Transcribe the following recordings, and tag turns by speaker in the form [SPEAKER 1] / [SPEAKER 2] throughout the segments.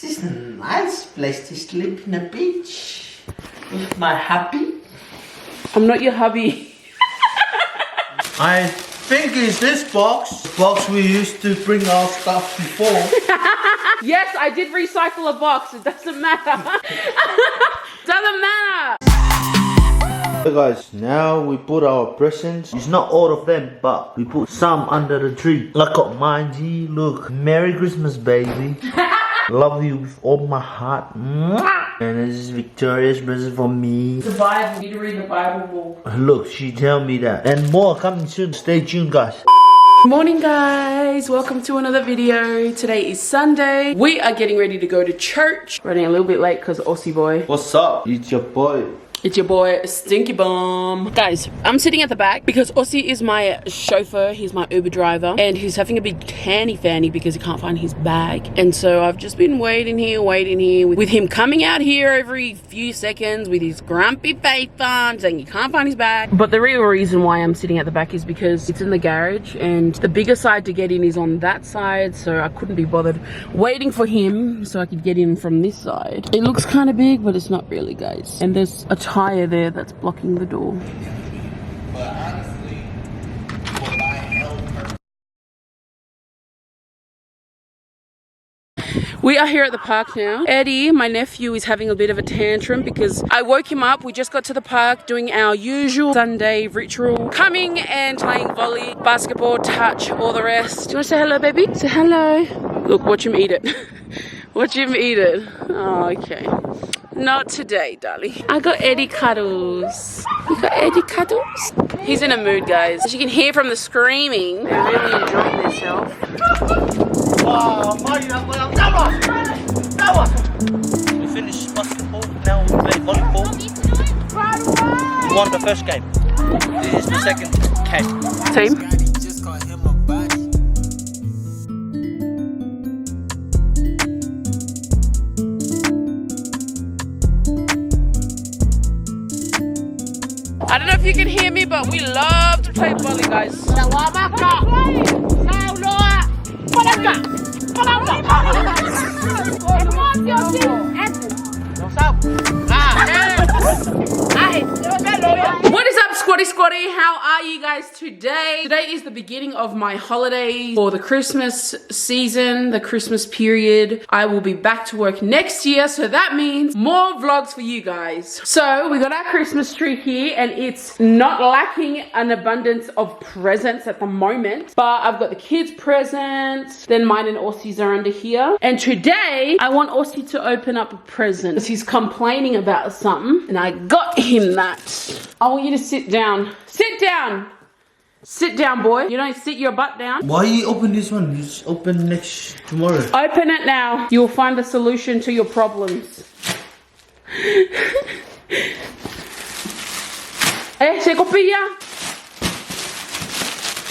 [SPEAKER 1] This is a nice place to sleep in the beach with my hubby.
[SPEAKER 2] I'm not your hubby.
[SPEAKER 1] I think it's this box. The box we used to bring our stuff before.
[SPEAKER 2] Yes, I did recycle a box. It doesn't matter. Doesn't matter.
[SPEAKER 1] So guys, now we put our presents. It's not all of them, but we put some under the tree. I got mine, gee, look. Merry Christmas, baby. Love you with all my heart. And this is Victoria's present for me.
[SPEAKER 2] The Bible. You need to read the Bible more.
[SPEAKER 1] Look, she tell me that. And more coming soon. Stay tuned, guys.
[SPEAKER 2] Morning guys, welcome to another video. Today is Sunday. We are getting ready to go to church. Running a little bit late because Aussie boy.
[SPEAKER 1] What's up? It's your boy.
[SPEAKER 2] It's your boy, Stinky Bomb. Guys, I'm sitting at the back because Aussie is my chauffeur. He's my Uber driver. And he's having a big tanny fanny because he can't find his bag. And so I've just been waiting here with him coming out here every few seconds with his grumpy face on, saying he can't find his bag. But the real reason why I'm sitting at the back is because it's in the garage and the bigger side to get in is on that side. So I couldn't be bothered waiting for him so I could get in from this side. It looks kind of big, but it's not really, guys. And there's a tire there that's blocking the door.
[SPEAKER 1] But honestly, what I help her.
[SPEAKER 2] We are here at the park now. Eddie, my nephew, is having a bit of a tantrum because I woke him up. We just got to the park doing our usual Sunday ritual. Coming and playing volley, basketball, touch, all the rest. Do you want to say hello, baby? Say hello. Look, watch him eat it. Watch him eat it. Oh, okay. Not today, darling. I got Eddie cuddles. You got Eddie cuddles? He's in a mood, guys. As you can hear from the screaming, they're really enjoying themselves.
[SPEAKER 1] We finished basketball, now we play volleyball. We won the first game. This is the second game.
[SPEAKER 2] Team? I don't know if you can hear me, but we love to play volley, guys. What is up, squatty? How are you guys today? Today is the beginning of my holidays for the Christmas season, the Christmas period. I will be back to work next year, so that means more vlogs for you guys. So we got our Christmas tree here and it's not lacking an abundance of presents at the moment, but I've got the kids' presents, then mine and Aussie's are under here. And today I want Aussie to open up a present because he's complaining about something and I got him that. I want you to sit down. Sit down. Sit down, boy. You don't sit your butt down.
[SPEAKER 1] Why you open this one? You just open tomorrow.
[SPEAKER 2] Open it now. You'll find the solution to your problems. Se copilla.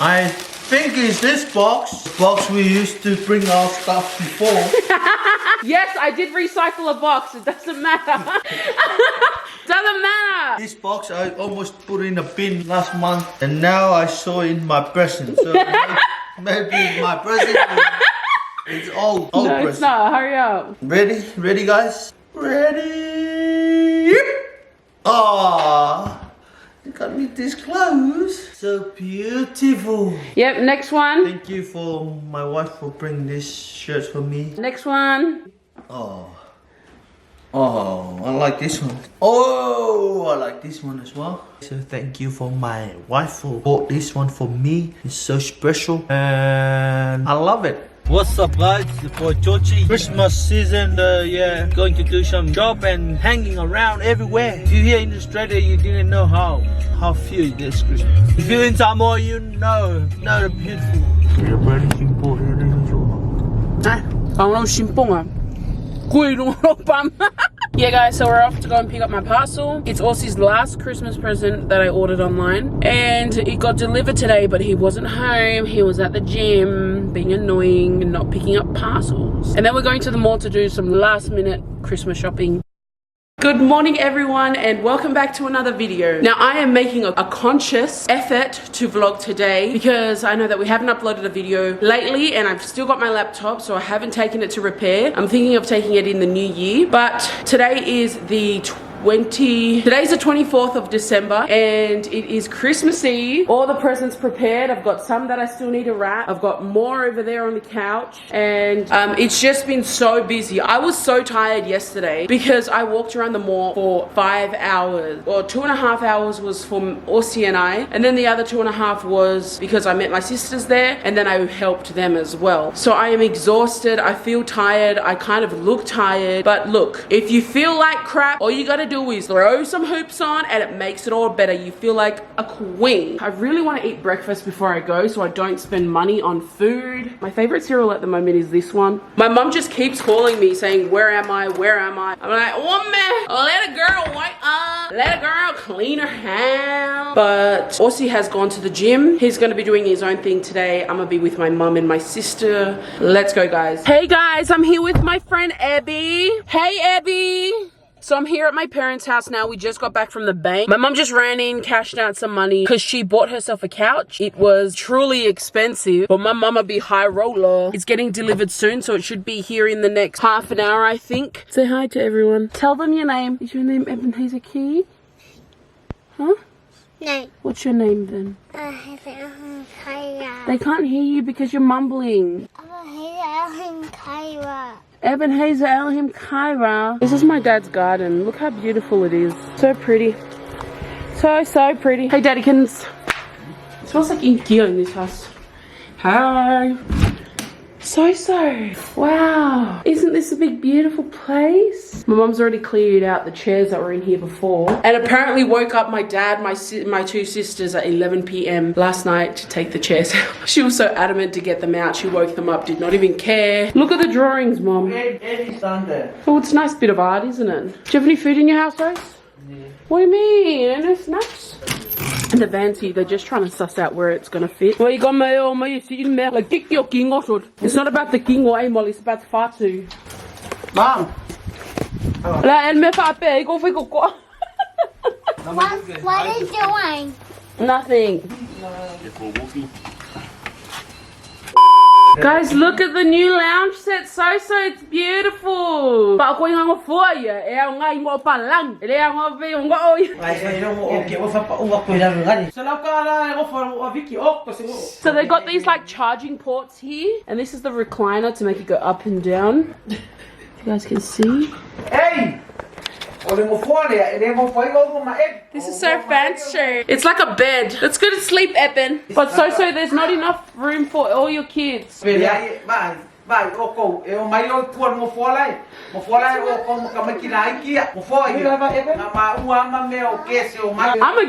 [SPEAKER 1] I think it's this box. The box we used to bring our stuff before.
[SPEAKER 2] Yes, I did recycle a box. It doesn't matter. Doesn't matter.
[SPEAKER 1] This box I almost put in a bin last month and now I saw it in my present. So maybe my present is old
[SPEAKER 2] No,
[SPEAKER 1] present.
[SPEAKER 2] it's not. Hurry up.
[SPEAKER 1] Ready? Ready, guys? Ready? Ah, you got me this close. So beautiful.
[SPEAKER 2] Yep, next one.
[SPEAKER 1] Thank you for my wife for bringing this shirt for me.
[SPEAKER 2] Next one.
[SPEAKER 1] Oh, I like this one. Oh, I like this one as well. So thank you for my wife who bought this one for me. It's so special and I love it. What's up, guys? It's for Georgie. Christmas season, yeah, going to do some job and hanging around everywhere. If you're here in Australia, you didn't know how feel it is Christmas. If you're in Samoa, you know the beautiful.
[SPEAKER 2] Yeah guys, so we're off to go and pick up my parcel. It's Aussie's last Christmas present that I ordered online and it got delivered today, but he wasn't home. He was at the gym being annoying and not picking up parcels. And then we're going to the mall to do some last minute Christmas shopping. Good morning everyone and welcome back to another video. Now I am making a conscious effort to vlog today because I know that we haven't uploaded a video lately and I've still got my laptop, so I haven't taken it to repair. I'm thinking of taking it in the new year, but today is today's the 24th of December and it is Christmas Eve. All the presents prepared. I've got some that I still need to wrap. I've got more over there on the couch and it's just been so busy. I was so tired yesterday because I walked around the mall for 5 hours, or 2.5 hours was for Aussie and I, and then the other 2.5 was because I met my sisters there and then I helped them as well. So I am exhausted. I feel tired. I kind of look tired, but look, if you feel like crap, all you gotta do is throw some hoops on and it makes it all better. You feel like a queen. I really want to eat breakfast before I go so I don't spend money on food. My favorite cereal at the moment is this one. My mum just keeps calling me saying, where am I? Where am I? I'm like, oh man, let a girl wake up. Let a girl clean her house. But Aussie has gone to the gym. He's going to be doing his own thing today. I'm going to be with my mum and my sister. Let's go, guys. Hey guys, I'm here with my friend Abby. Hey Abby. So I'm here at my parents' house now. We just got back from the bank. My mum just ran in, cashed out some money because she bought herself a couch. It was truly expensive, but my mama be high roller. It's getting delivered soon, so it should be here in the next half an hour, I think. Say hi to everyone. Tell them your name. Is your name Ebenezer Key? Huh?
[SPEAKER 3] No.
[SPEAKER 2] What's your name then? They can't hear you because you're mumbling. Ebenezer Elohim Kyra. This is my dad's garden. Look how beautiful it is. So pretty. So pretty. Hey Daddykins. It smells like India in this house. Hi. So. Wow. Isn't this a big beautiful place? My mum's already cleared out the chairs that were in here before. And apparently woke up my dad, my two sisters at 11 p.m. last night to take the chairs out. She was so adamant to get them out. She woke them up, did not even care. Look at the drawings, Mum. Oh, it's a nice bit of art, isn't it? Do you have any food in your house, Rose? Yeah. What do you mean? No snacks? And the van's here, they're just trying to suss out where it's gonna fit. It's not about the king or Amol, it's about the fatu.
[SPEAKER 1] Mom.
[SPEAKER 3] What are you doing?
[SPEAKER 2] Nothing. Guys, look at the new lounge set. So it's beautiful. So they got these like charging ports here, and this is the recliner to make it go up and down. You guys can see.
[SPEAKER 1] Hey!
[SPEAKER 2] This is so fancy. It's like a bed. Let's go to sleep, Eben. But so there's not enough room for all your kids. I'm a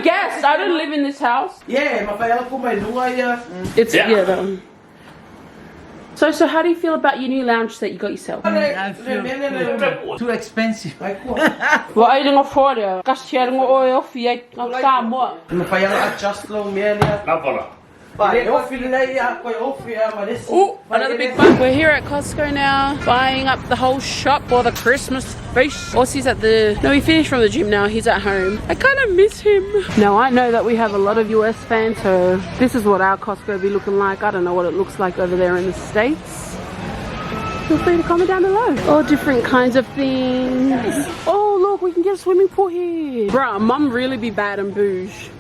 [SPEAKER 2] guest. I don't live in this house. It's that one. So how do you feel about your new lounge set you got yourself?
[SPEAKER 1] I feel too expensive.
[SPEAKER 2] What are you doing for it? Ooh, another big bag. We're here at Costco now, buying up the whole shop for the Christmas feast. Aussie's at he finished from the gym now, he's at home. I kind of miss him. Now I know that we have a lot of US fans, so this is what our Costco be looking like. I don't know what it looks like over there in the States. Feel free to comment down below. All different kinds of things. Oh look, we can get a swimming pool here. Bruh, mum really be bad and bouge.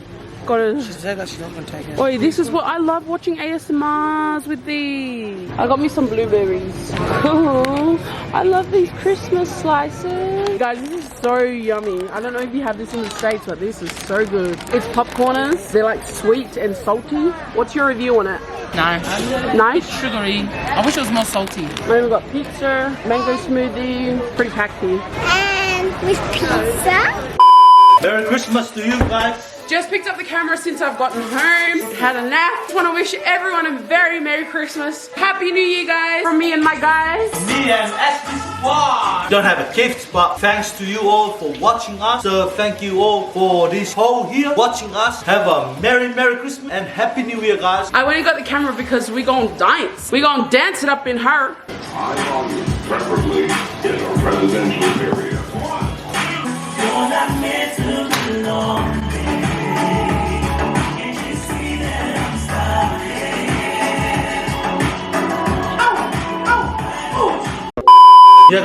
[SPEAKER 2] She said that she's not gonna take it. Oh, this is what I love watching ASMRs with these. I got me some blueberries. Cool. I love these Christmas slices. Guys, this is so yummy. I don't know if you have this in the States, but this is so good. It's popcorners. They're like sweet and salty. What's your review on it?
[SPEAKER 4] Nice.
[SPEAKER 2] Nice?
[SPEAKER 4] It's sugary. I wish it was more salty.
[SPEAKER 2] Then we've got pizza, mango smoothie. Pretty packed here.
[SPEAKER 3] And with pizza.
[SPEAKER 1] Merry Christmas to you guys.
[SPEAKER 2] Just picked up the camera since I've gotten home. Had a nap. Just want to wish everyone a very Merry Christmas. Happy New Year, guys. From me and my guys.
[SPEAKER 1] Me and Ashley don't have a gift, but thanks to you all for watching us. So thank you all for this whole year watching us. Have a Merry Christmas and Happy New Year, guys.
[SPEAKER 2] I only got the camera because we gonna dance. We gonna dance it up in her.
[SPEAKER 5] Preferably in a residential area.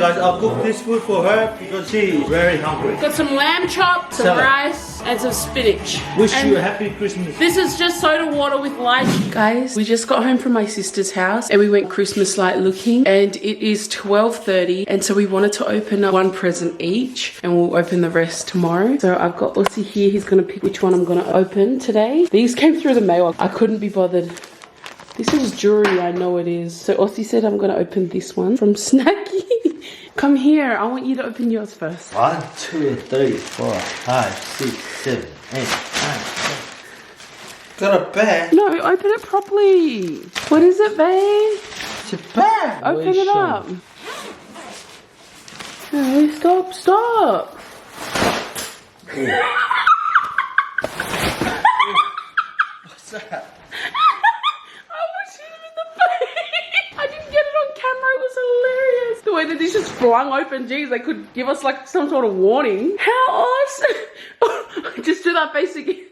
[SPEAKER 1] guys, I'll cook this food for her because she's very hungry.
[SPEAKER 2] Got some lamb chop, some
[SPEAKER 1] Salad.
[SPEAKER 2] rice, and some spinach.
[SPEAKER 1] Wish
[SPEAKER 2] And
[SPEAKER 1] you a happy Christmas.
[SPEAKER 2] this is just soda water with lychee. Guys, we just got home from my sister's house and we went Christmas light looking, and it is 12:30, and so we wanted to open up one present each and we'll open the rest tomorrow. So I've got Aussie here. He's gonna pick which one I'm gonna open today. These came through the mail. I couldn't be bothered. This is jewelry, I know it is. So Aussie said I'm gonna open this one from Snacky. Come here, I want you to open yours first.
[SPEAKER 1] 1, 2, 3, 4, 5, 6, 7, 8, 9, 10. Got a bag.
[SPEAKER 2] No, open it properly. What is it, babe?
[SPEAKER 1] It's a bag.
[SPEAKER 2] Open it up. No, stop, stop.
[SPEAKER 1] What's that?
[SPEAKER 2] I didn't get it on camera. It was hilarious. The way that this just flung open. Geez, they could give us like some sort of warning. How awesome. Just do that face again.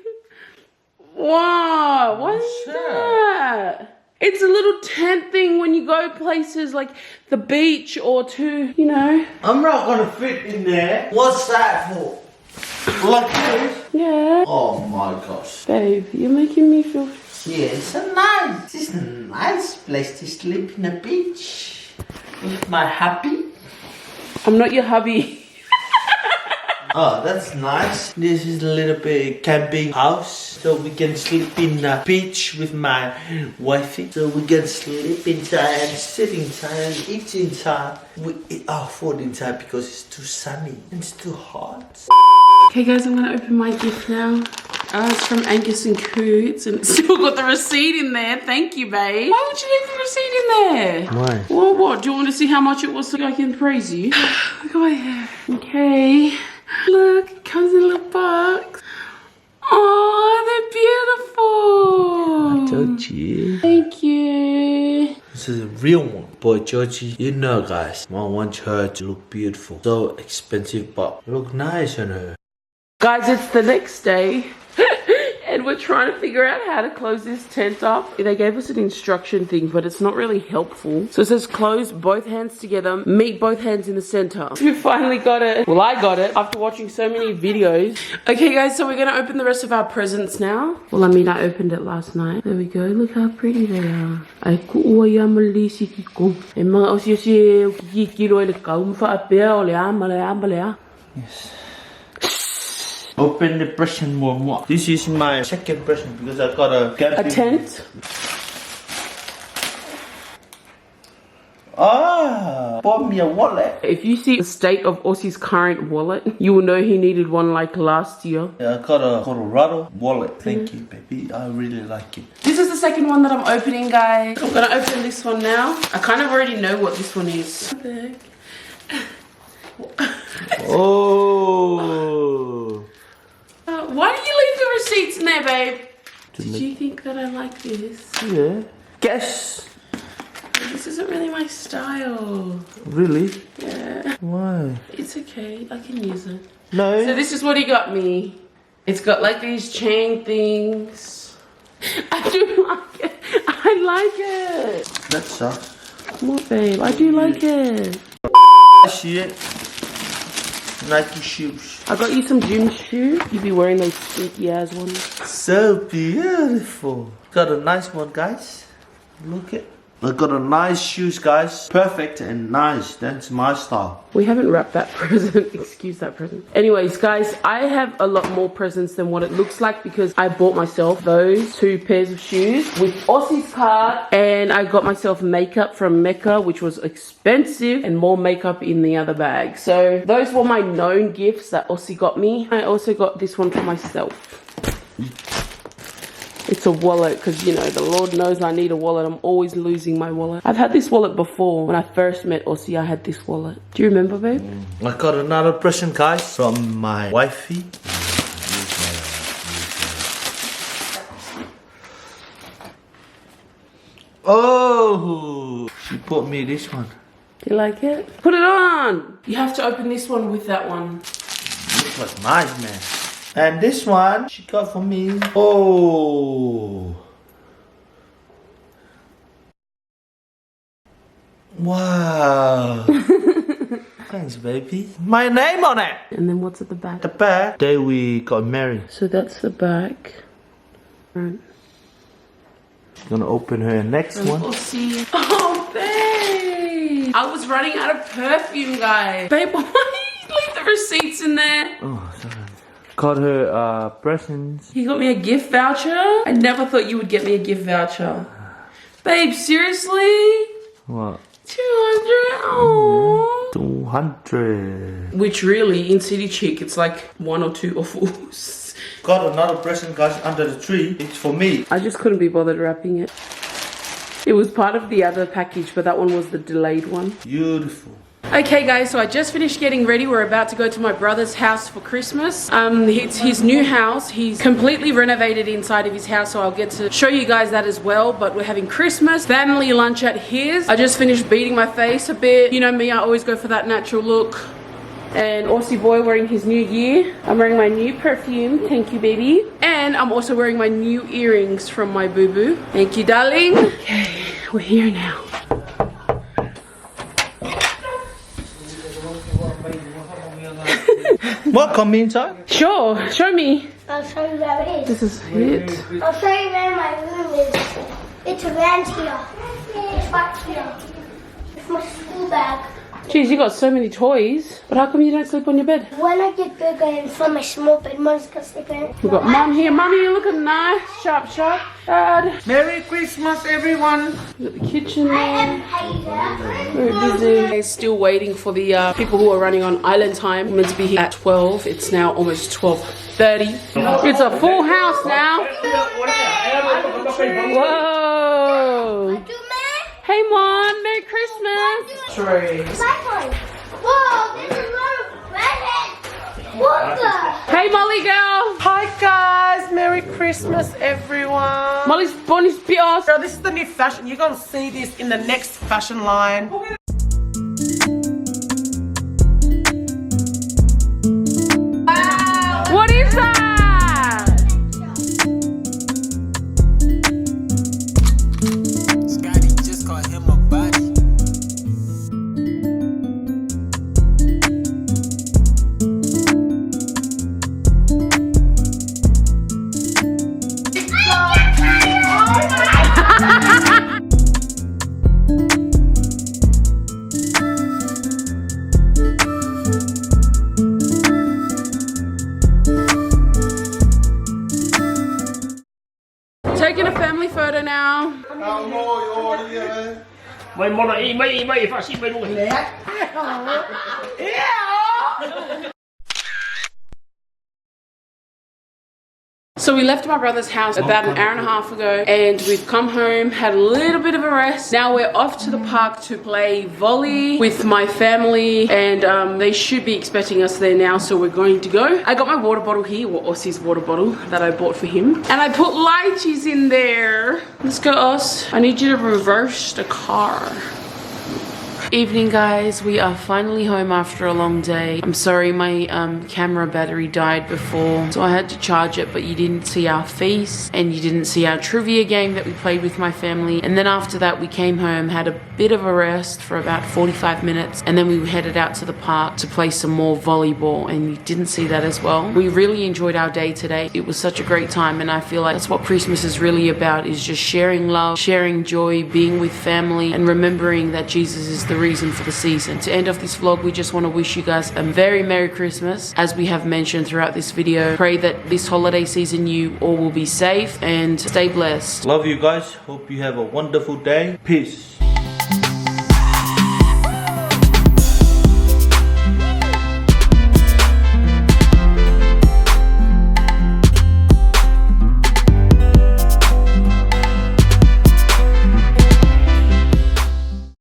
[SPEAKER 2] Wow. What is that? It's a little tent thing when you go places like the beach or to, you know.
[SPEAKER 1] I'm not gonna fit in there. What's that for? Like this?
[SPEAKER 2] Yeah.
[SPEAKER 1] Oh my gosh.
[SPEAKER 2] Babe, you're making me feel...
[SPEAKER 1] Yeah, it's a nice place to sleep in a beach. With my hubby.
[SPEAKER 2] I'm not your hubby.
[SPEAKER 1] Oh, that's nice. This is a little bit camping house. So we can sleep in the beach with my wifey. So we can sleep inside and sit inside and eat inside. We eat our food inside because it's too sunny and it's too hot.
[SPEAKER 2] Okay guys, I'm gonna open my gift now. It's from Angus and Coots and it's still got the receipt in there. Thank you, babe. Why would you leave the receipt in there?
[SPEAKER 1] Why?
[SPEAKER 2] Well, what? Do you want to see how much it was so I can praise you? Look at my hair. Okay. Look, it comes in a little box. Oh, they're beautiful.
[SPEAKER 1] Told you.
[SPEAKER 2] Thank you.
[SPEAKER 1] This is a real one. Boy, Georgie, you know guys, I want her to look beautiful. So expensive, but look nice on her.
[SPEAKER 2] Guys, it's the next day. And we're trying to figure out how to close this tent up. They gave us an instruction thing, but it's not really helpful. So it says close both hands together, meet both hands in the center. We finally got it. Well, I got it after watching so many videos. Okay guys, so we're gonna open the rest of our presents now. Well, I mean, I opened it last night. There we go, look how pretty they are. Ai kuua ia malisi ki ko. E mga osi osi ki kilo ele kaum fa apea o le amale.
[SPEAKER 1] Yes. Open the present more. This is my second present because I got a
[SPEAKER 2] tent.
[SPEAKER 1] Bought me a wallet.
[SPEAKER 2] If you see the state of Aussie's current wallet, you will know he needed one like last year.
[SPEAKER 1] Yeah, I got a Colorado wallet. Thank you, baby. I really like it.
[SPEAKER 2] This is the second one that I'm opening, guys. I'm gonna open this one now. I kind of already know what this one is.
[SPEAKER 1] Oh.
[SPEAKER 2] Why did you leave the receipts in there, babe? Did you think that I like this?
[SPEAKER 1] Yeah. Guess.
[SPEAKER 2] This isn't really my style.
[SPEAKER 1] Really?
[SPEAKER 2] Yeah.
[SPEAKER 1] Why?
[SPEAKER 2] It's okay. I can use it.
[SPEAKER 1] No.
[SPEAKER 2] So this is what he got me. It's got like these chain things. I do like it. I like it.
[SPEAKER 1] That sucks.
[SPEAKER 2] What, babe? I do like it.
[SPEAKER 1] Shit. Nike shoes.
[SPEAKER 2] I got you some gym shoes. You'd be wearing those stinky ass ones.
[SPEAKER 1] So beautiful. Got a nice one, guys. Look at. I got a nice shoes, guys. Perfect and nice. That's my style.
[SPEAKER 2] We haven't wrapped that present. Excuse that present. Anyways, guys, I have a lot more presents than what it looks like because I bought myself those 2 pairs of shoes with Aussie's card, and I got myself makeup from Mecca, which was expensive, and more makeup in the other bag. So those were my known gifts that Aussie got me. I also got this one for myself. It's a wallet because, you know, the Lord knows I need a wallet. I'm always losing my wallet. I've had this wallet before. When I first met Aussie, I had this wallet. Do you remember, babe?
[SPEAKER 1] I got another present, guys, from my wifey. Oh, she bought me this one.
[SPEAKER 2] Do you like it? Put it on! You have to open this one with that one.
[SPEAKER 1] This was nice, man. And this one she got for me. Oh. Wow. Thanks, baby. My name on it.
[SPEAKER 2] And then what's at the back?
[SPEAKER 1] The back. Day we got married.
[SPEAKER 2] So that's the back. Right.
[SPEAKER 1] Gonna open her next one.
[SPEAKER 2] We'll see. Oh, babe. I was running out of perfume, guys. Babe, why did you leave the receipts in there?
[SPEAKER 1] Oh, sorry. Got her presents.
[SPEAKER 2] You got me a gift voucher? I never thought you would get me a gift voucher. Babe, seriously?
[SPEAKER 1] What?
[SPEAKER 2] 200? Oh.
[SPEAKER 1] 200.
[SPEAKER 2] Which really, in City Chic, it's like 1 or 2 or 4.
[SPEAKER 1] Got another present, guys, under the tree. It's for me.
[SPEAKER 2] I just couldn't be bothered wrapping it. It was part of the other package, but that one was the delayed one.
[SPEAKER 1] Beautiful.
[SPEAKER 2] Okay guys, so I just finished getting ready. We're about to go to my brother's house for Christmas. It's his new house. He's completely renovated inside of his house, so I'll get to show you guys that as well. But we're having Christmas family lunch at his. I just finished beating my face a bit. You know me, I always go for that natural look. And Aussie boy wearing his new gear. I'm wearing my new perfume. Thank you, baby. And I'm also wearing my new earrings from my boo-boo. Thank you, darling. Okay, we're here now.
[SPEAKER 1] What? Come inside?
[SPEAKER 2] Sure, show me.
[SPEAKER 3] I'll show you where it is.
[SPEAKER 2] This is it.
[SPEAKER 3] I'll show you where my room is. It's around here. It's right here. It's my school bag.
[SPEAKER 2] Jeez, you got so many toys. But how come you don't sleep on your bed?
[SPEAKER 3] When I get bigger and from my small bed, Mom's gonna sleep in it.
[SPEAKER 2] We got Mum here. Mummy, you're looking nice. Sharp, sharp. Dad.
[SPEAKER 4] Merry Christmas, everyone.
[SPEAKER 2] We got the kitchen there.
[SPEAKER 3] Hey,
[SPEAKER 2] Very busy. We're still waiting for the people who are running on island time. We're meant to be here at 12. It's now almost 12:30. It's a full house now. Whoa. Hey, Mom. Merry Christmas.
[SPEAKER 3] Whoa, there's a lot of presents. What the?
[SPEAKER 2] Hey, Molly girl.
[SPEAKER 4] Hi guys, Merry Christmas, everyone.
[SPEAKER 2] Molly's bonnie's pios.
[SPEAKER 4] Girl, this is the new fashion. You're gonna see this in the next fashion line.
[SPEAKER 2] What is that?
[SPEAKER 5] Scotty just called him a body.
[SPEAKER 2] Taking a family photo now. So we left my brother's house about an hour and a half ago, and we've come home, had a little bit of a rest. Now we're off to the park to play volley with my family, and they should be expecting us there now, so we're going to go. I got my water bottle here, or Ossie's water bottle that I bought for him, and I put lychees in there. Let's go, Oss. I need you to reverse the car. Evening guys, we are finally home after a long day. I'm sorry my camera battery died before, so I had to charge it, but you didn't see our feast and you didn't see our trivia game that we played with my family. And then after that we came home, had a bit of a rest for about 45 minutes, and then we headed out to the park to play some more volleyball, and you didn't see that as well. We really enjoyed our day today. It was such a great time, and I feel like that's what Christmas is really about, is just sharing love, sharing joy, being with family, and remembering that Jesus is the reason for the season. To end off this vlog, we just want to wish you guys a very Merry Christmas. As we have mentioned throughout this video, pray that this holiday season you all will be safe and stay blessed.
[SPEAKER 1] Love you guys. Hope you have a wonderful day. Peace.